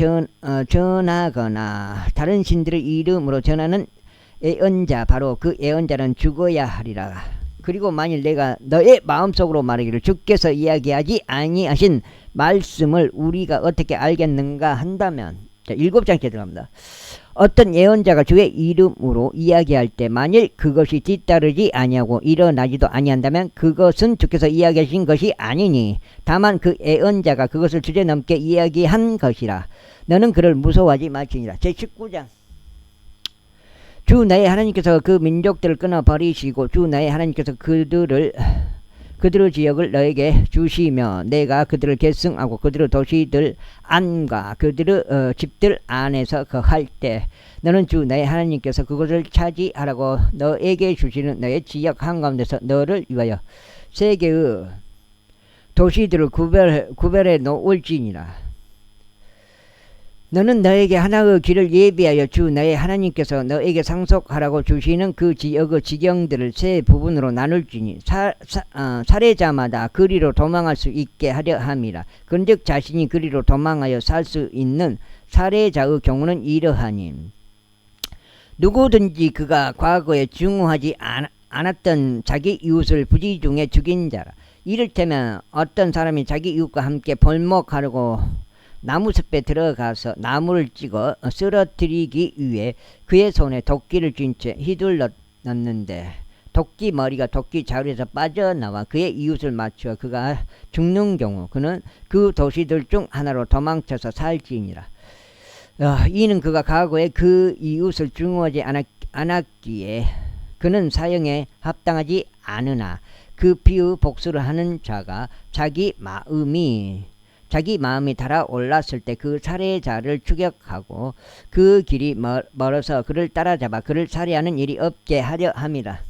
전하거나 다른 신들의 이름으로 전하는 예언자 바로 그 예언자는 죽어야 하리라. 그리고 만일 내가 너의 마음속으로 말하기를 주께서 이야기하지 아니하신 말씀을 우리가 어떻게 알겠는가 한다면 7장째 들어갑니다. 어떤 예언자가 주의 이름으로 이야기할 때 만일 그것이 뒤따르지 아니하고 일어나지도 아니한다면 그것은 주께서 이야기하신 것이 아니니 다만 그 예언자가 그것을 주제넘게 이야기한 것이라. 너는 그를 무서워하지 말지니라. 제19장 주 나의 하나님께서 그 민족들을 끊어버리시고 주 나의 하나님께서 그들의 지역을 너에게 주시며 내가 그들을 계승하고 그들의 도시들 안과 그들의 집들 안에서 거할 때 너는 주 너의 하나님께서 그것을 차지하라고 너에게 주시는 너의 지역 한가운데서 너를 위하여 세 개의 도시들을 구별해 놓을지니라. 너는 너에게 하나의 길을 예비하여 주 너의 하나님께서 너에게 상속하라고 주시는 그 지역의 지경들을 세 부분으로 나눌지니 살해자마다 그리로 도망할 수 있게 하려 함이라. 그런즉 자신이 그리로 도망하여 살 수 있는 살해자의 경우는 이러하니 누구든지 그가 과거에 증오하지 않았던 자기 이웃을 부지 중에 죽인 자라. 이를테면 어떤 사람이 자기 이웃과 함께 벌목하려고 나무숲에 들어가서 나무를 찍어 쓰러뜨리기 위해 그의 손에 도끼를 쥔 채 휘둘렀는데 도끼 머리가 도끼 자루에서 빠져나와 그의 이웃을 맞추어 그가 죽는 경우 그는 그 도시들 중 하나로 도망쳐서 살지니라. 이는 그가 과거에 그 이웃을 증오하지 않았기에 그는 사형에 합당하지 않으나 그 피의 복수를 하는 자가 자기 마음이 달아올랐을 때 그 살해자를 추격하고 그 길이 멀어서 그를 따라잡아 그를 살해하는 일이 없게 하려 함이라.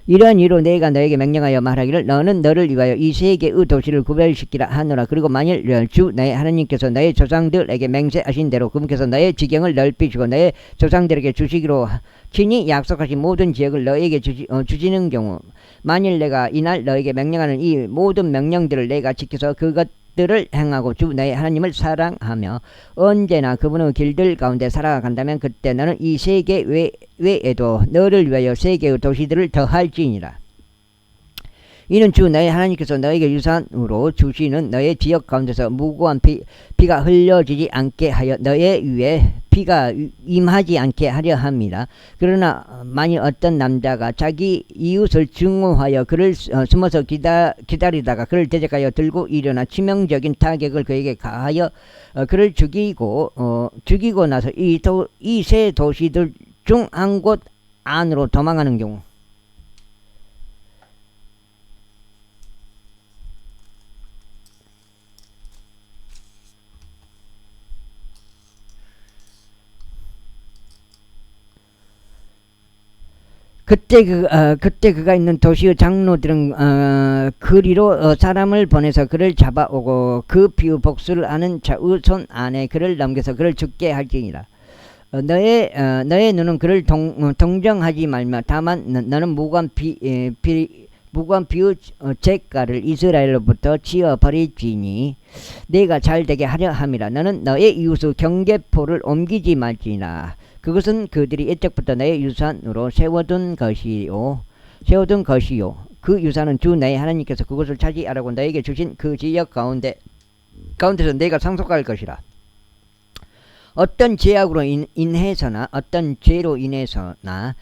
이런 이로 내가 너에게 명령하여 말하기를 너는 너를 위하여 이 세 개의 도시를 구별시키라 하노라. 그리고 만일 주 너의 하나님께서 너의 조상들에게 맹세하신 대로 그분께서 너의 지경을 넓히시고 너의 조상들에게 주시기로 친히 약속하신 모든 지역을 너에게 주시는 경우 만일 내가 이날 너에게 명령하는 이 모든 명령들을 내가 지켜서 그것들을 행하고 주 너의 하나님을 사랑하며 언제나 그분의 길들 가운데 살아간다면 그때 너는 이 세 개 외에도 너를 위하여 세 개의 도시들을 더할지니라. 이는 주 너의 하나님께서 너에게 유산으로 주시는 너의 지역 가운데서 무고한 피가 흘려지지 않게 하여 너의 위에 피가 임하지 않게 하려 합니다. 그러나 만일 어떤 남자가 자기 이웃을 증오하여 그를 숨어서 기다리다가 그를 대적하여 들고 일어나 치명적인 타격을 그에게 가하여 그를 죽이고 나서 이 세 도시들 중 한 곳 안으로 도망하는 경우 그때 그가 있는 도시의 장로들은 그리로 사람을 보내서 그를 잡아오고 그 피의 복수를 하는 자의 손 안에 그를 넘겨서 그를 죽게 할지니라. 너의 눈은 그를 동정하지 말며 다만 너는 무고한 피의 죄가를 이스라엘로부터 지어버릴지니 내가 잘되게 하려 함이라. 너는 너의 이웃의 경계포를 옮기지 말지니라. 그것은 그들이 옛적부터 너의 유산으로 세워둔 것이요 그 유산은 주 너의 하나님께서 그것을 차지하라고 너에게 주신 그 지역 가운데서 내가 상속할 것이라. 어떤 죄악으로 인해서나 어떤 죄로 인해서나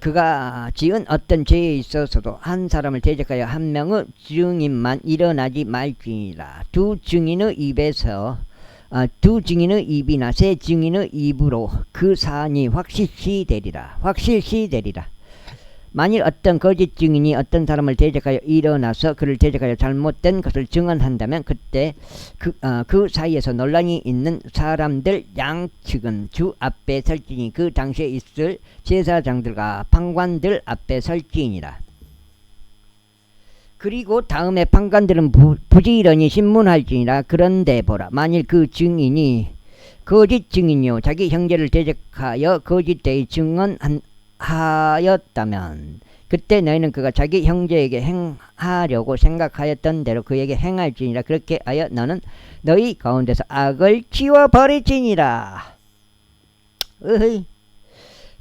그가 지은 어떤 죄에 있어서도 한 사람을 대적하여 한 명의 증인만 일어나지 말지니라. 두 증인의 입이나 세 증인의 입으로 그 사안이 확실시 되리라. 만일 어떤 거짓 증인이 어떤 사람을 대적하여 일어나서 그를 대적하여 잘못된 것을 증언한다면 그때 그 사이에서 논란이 있는 사람들 양측은 주 앞에 설지니 그 당시에 있을 제사장들과 판관들 앞에 설지니라. 그리고 다음에 판관들은 부지런히 신문할지니라. 그런데 보라, 만일 그 증인이 거짓 증인이요 자기 형제를 대적하여 거짓되이 증언하였다면 그때 너희는 그가 자기 형제에게 행하려고 생각하였던 대로 그에게 행할지니라. 그렇게 하여 너는 너희 가운데서 악을 지워버릴지니라.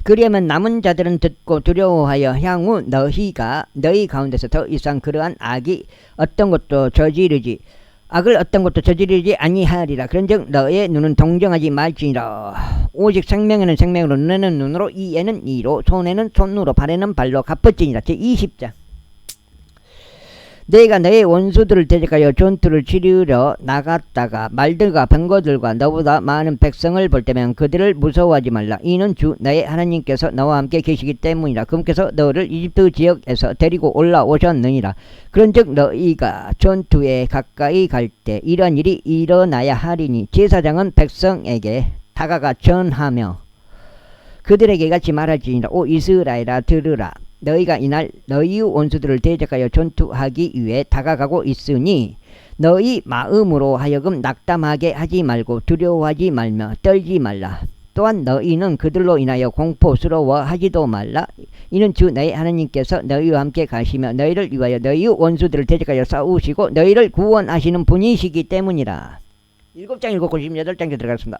그리하면 남은 자들은 듣고 두려워하여 향후 너희가 너희 가운데서 더 이상 그러한 악을 어떤 것도 저지르지 아니하리라. 그런즉 너의 눈은 동정하지 말지니라. 오직 생명에는 생명으로, 눈에는 눈으로, 이에는 이로, 손에는 손으로, 발에는 발로 갚을지니라. 제20장. 내가 너의 원수들을 대적하여 전투를 치르러 나갔다가 말들과 병거들과 너보다 많은 백성을 볼 때면 그들을 무서워하지 말라. 이는 주 너의 하나님께서 너와 함께 계시기 때문이라. 그분께서 너를 이집트 지역에서 데리고 올라오셨느니라. 그런즉 너희가 전투에 가까이 갈 때 이런 일이 일어나야 하리니 제사장은 백성에게 다가가 전하며 그들에게 같이 말할지니라. 오 이스라엘아 들으라. 너희가 이날 너희의 원수들을 대적하여 전투하기 위해 다가가고 있으니 너희 마음으로 하여금 낙담하게 하지 말고 두려워하지 말며 떨지 말라. 또한 너희는 그들로 인하여 공포스러워하지도 말라. 이는 주 너희 하나님께서 너희와 함께 가시며 너희를 위하여 너희 원수들을 대적하여 싸우시고 너희를 구원하시는 분이시기 때문이라. 7장 7고 18장에 들어가겠습니다.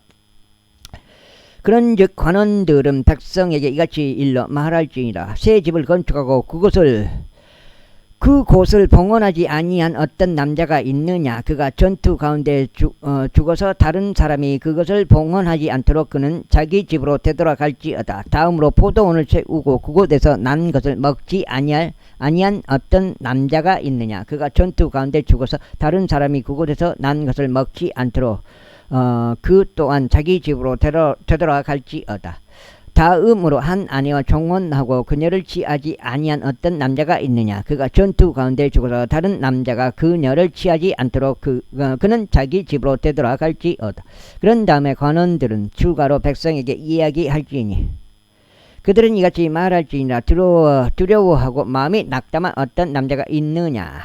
그런즉 관원들은 백성에게 이같이 일러 말할지니라. 새 집을 건축하고 그곳을 봉헌하지 아니한 어떤 남자가 있느냐. 그가 전투 가운데 죽어서 다른 사람이 그것을 봉헌하지 않도록 그는 자기 집으로 되돌아갈지어다. 다음으로 포도원을 세우고 그곳에서 난 것을 먹지 아니한 어떤 남자가 있느냐. 그가 전투 가운데 죽어서 다른 사람이 그곳에서 난 것을 먹지 않도록 그 또한 자기 집으로 되돌아갈지어다. 다음으로 한 아내와 종혼하고 그녀를 취하지 아니한 어떤 남자가 있느냐. 그가 전투 가운데 죽어서 다른 남자가 그녀를 취하지 않도록 그는 자기 집으로 되돌아갈지어다. 그런 다음에 관원들은 추가로 백성에게 이야기할지니 그들은 이같이 말할지니라. 두려워하고 마음이 낙담한 어떤 남자가 있느냐.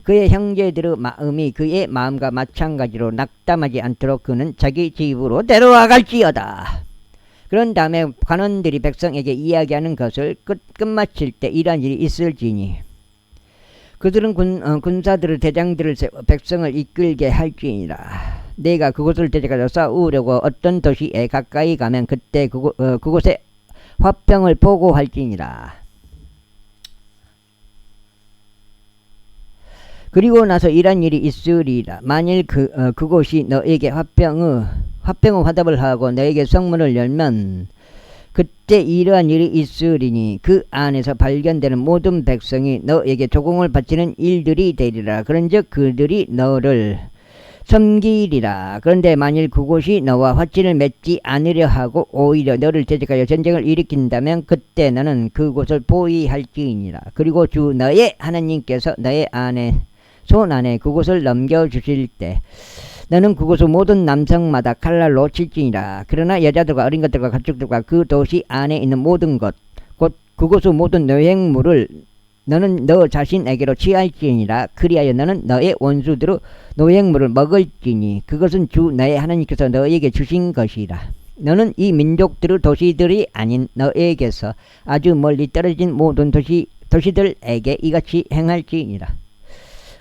그의 형제들의 마음이 그의 마음과 마찬가지로 낙담하지 않도록 그는 자기 집으로 되돌아갈지어다. 그런 다음에 관원들이 백성에게 이야기하는 것을 끝마칠 때 이러한 일이 있을지니 그들은 군사들의 대장들을 세워 백성을 이끌게 할지니라. 내가 그곳을 대적하여 싸우려고 어떤 도시에 가까이 가면 그때 그곳에 화병을 보고할지니라. 그리고 나서 이런 일이 있으리라. 만일 그곳이 너에게 화병의 화답을 하고 너에게 성문을 열면 그때 이러한 일이 있으리니 그 안에서 발견되는 모든 백성이 너에게 조공을 바치는 일들이 되리라. 그런즉 그들이 너를 섬기리라. 그런데 만일 그곳이 너와 화친을 맺지 않으려 하고 오히려 너를 대적하여 전쟁을 일으킨다면 그때 너는 그곳을 포위할지니라. 그리고 주 너의 하나님께서 너의 손 안에 그곳을 넘겨주실 때 너는 그곳의 모든 남성마다 칼날로 칠지니라. 그러나 여자들과 어린 것들과 가축들과 그 도시 안에 있는 모든 것 곧 그곳의 모든 노획물을 너는 너 자신에게로 취할지니라. 그리하여 너는 너의 원수들의 노획물을 먹을지니 그것은 주 너의 하나님께서 너에게 주신 것이라. 너는 이 민족들의 도시들이 아닌 너에게서 아주 멀리 떨어진 모든 도시들에게 이같이 행할지니라.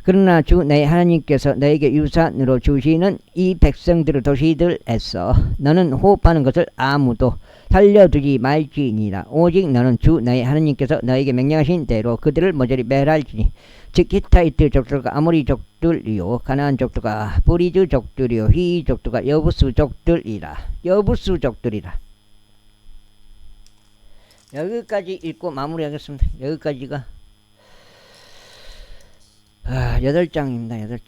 그러나 주 너의 하나님께서 너에게 유산으로 주시는 이 백성들의 도시들에서 너는 호흡하는 것을 아무도 살려두지 말지니라. 오직 너는 주 너의 하나님께서 너에게 명령하신 대로 그들을 모조리 멸할지니 즉 히타이트 족들과 아모리 족들이요 가나안 족들과 브리즈 족들이요 히 족들과 여부스 족들이라. 여기까지 읽고 마무리하겠습니다. 여기까지가 8장입니다.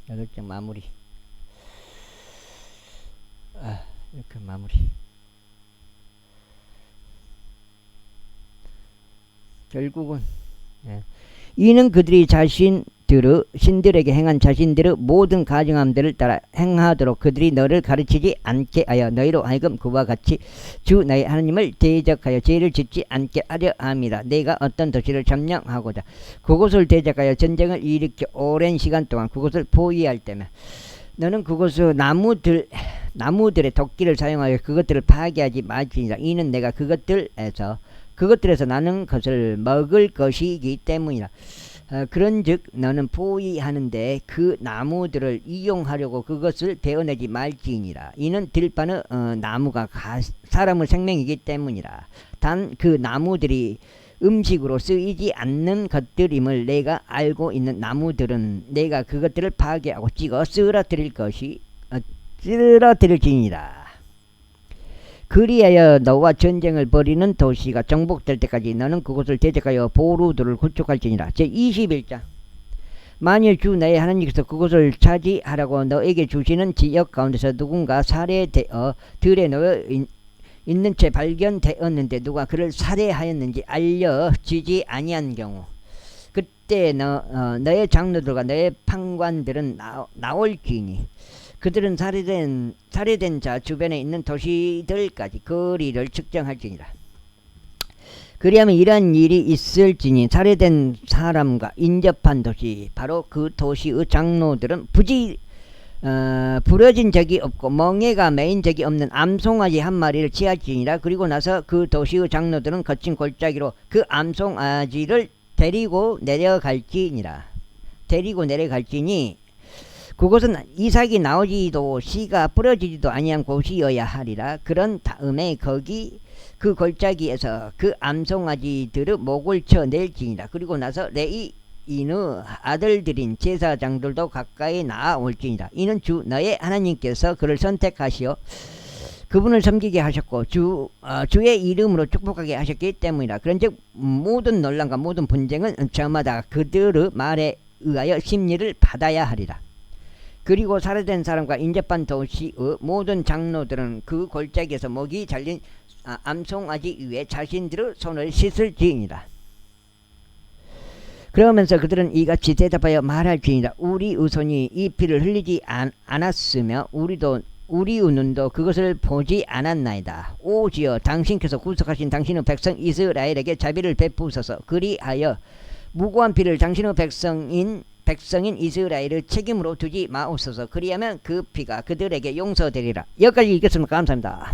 8장 마무리. 이렇게 마무리. 결국은 이는 그들이 신들에게 행한 자신들의 모든 가증함들을 따라 행하도록 그들이 너를 가르치지 않게 하여 너희로 하여금 그와 같이 주 너희 하나님을 대적하여 죄를 짓지 않게 하려 함이라. 내가 어떤 도시를 점령하고자 그곳을 대적하여 전쟁을 일으켜 오랜 시간 동안 그곳을 포위할 때면 너는 그곳의 나무들의 도끼를 사용하여 그것들을 파괴하지 말지니라. 이는 내가 그것들에서 나는 것을 먹을 것이기 때문이라. 그런즉 너는 포위하는데 그 나무들을 이용하려고 그것을 베어내지 말지니라. 이는 들판의 나무가 사람의 생명이기 때문이라. 단 그 나무들이 음식으로 쓰이지 않는 것들임을 내가 알고 있는 나무들은 내가 그것들을 파괴하고 찍어 쓰러뜨릴지니라. 그리하여 너와 전쟁을 벌이는 도시가 정복될 때까지 너는 그곳을 대적하여 보루들을 구축할지니라. 제21장. 만일 주 너의 하나님께서 그곳을 차지하라고 너에게 주시는 지역 가운데서 누군가 살해되어 들에 놓여 있는 채 발견되었는데 누가 그를 살해하였는지 알려지지 아니한 경우 그때 너의 장로들과 너의 판관들은 나올지니 그들은 살해된 자 주변에 있는 도시들까지 거리를 측정할지니라. 그리하면 이러한 일이 있을지니 살해된 사람과 인접한 도시 바로 그 도시의 장로들은 부러진 적이 없고 멍에가 매인 적이 없는 암송아지 한 마리를 취할지니라. 그리고 나서 그 도시의 장로들은 거친 골짜기로 그 암송아지를 데리고 내려갈지니라. 데리고 내려갈지니 그곳은 이삭이 나오지도 씨가 부러지지도 아니한 곳이어야 하리라. 그런 다음에 거기 그 골짜기에서 그 암송아지들의 목을 쳐낼지니라. 그리고 나서 레이인의 아들들인 제사장들도 가까이 나아올지니라. 이는 주 너의 하나님께서 그를 선택하시어 그분을 섬기게 하셨고 주의 이름으로 축복하게 하셨기 때문이라. 그런즉 모든 논란과 모든 분쟁은 저마다 그들의 말에 의하여 심리를 받아야 하리라. 그리고 살해된 사람과 인접한 도시의 모든 장로들은 그 골짜기에서 목이 잘린 암송아지 위에 자신들의 손을 씻을지니라. 그러면서 그들은 이같이 대답하여 말할지니라. 우리의 손이 이 피를 흘리지 않았으며 우리의 눈도 그것을 보지 않았나이다. 오지어 당신께서 구속하신 당신의 백성 이스라엘에게 자비를 베푸소서. 그리하여 무고한 피를 당신의 백성인 이스라엘을 책임으로 두지 마옵소서. 그리하면 그 피가 그들에게 용서되리라. 여기까지 읽겠습니다. 감사합니다.